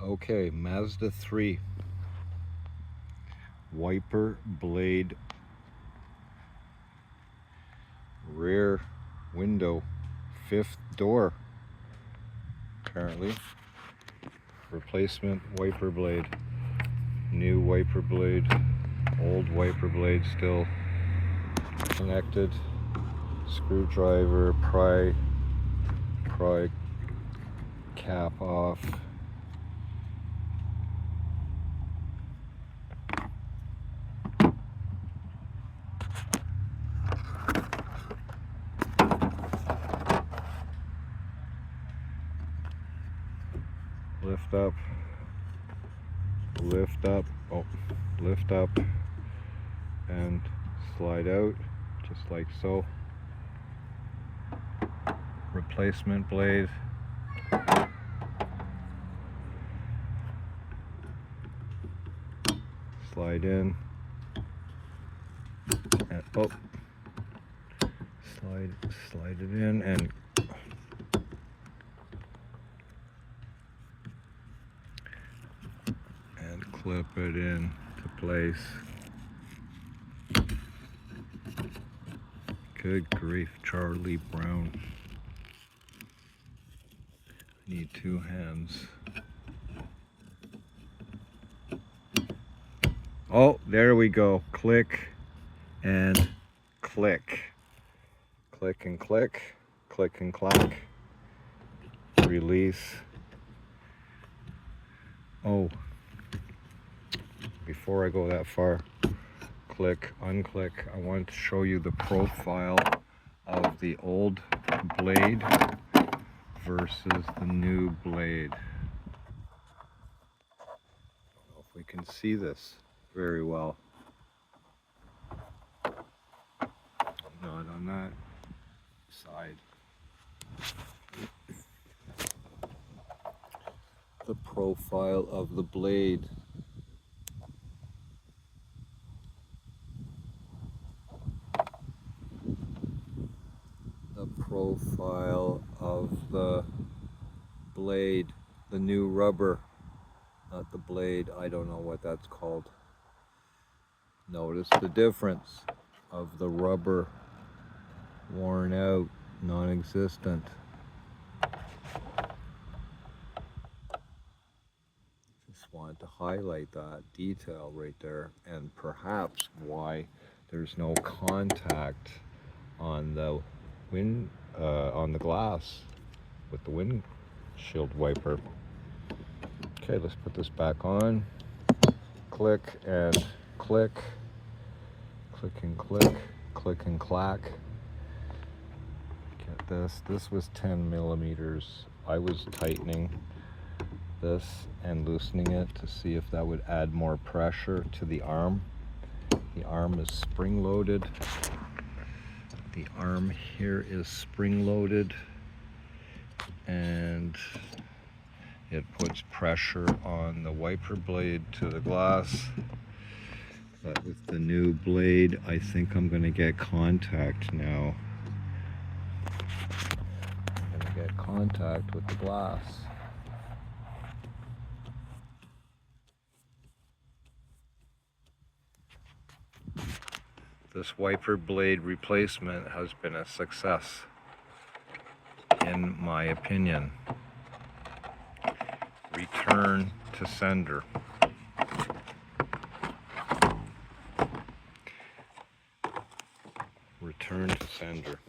Okay, Mazda 3 wiper blade rear window, 5th door, apparently. Replacement wiper blade, new wiper blade, old wiper blade still connected, screwdriver, pry cap off. Lift up and slide out just like so. Replacement blade, slide in and slide it in and clip it in to place. Good grief, Charlie Brown. I need 2 hands. Oh, there we go. Click and click. Click and click. Click and clack. Release. Oh, before I go that far, click, unclick, I want to show you the profile of the old blade versus the new blade. I don't know if we can see this very well. Not on that side. The profile of the blade. The profile of the blade, the new rubber, not the blade, I don't know what that's called. Notice the difference of the rubber, worn out, non-existent. Just wanted to highlight that detail right there, and perhaps why there's no contact on the on the glass with the windshield wiper. Okay, let's put this back on. Click and click. Click and click. Click and clack. Get this. This was 10 millimeters. I was tightening this and loosening it to see if that would add more pressure to the arm. The arm is spring loaded. The arm here is spring loaded, and it puts pressure on the wiper blade to the glass. But with the new blade, I think I'm going to get contact now. I'm going to get contact with the glass. This wiper blade replacement has been a success, in my opinion. Return to sender. Return to sender.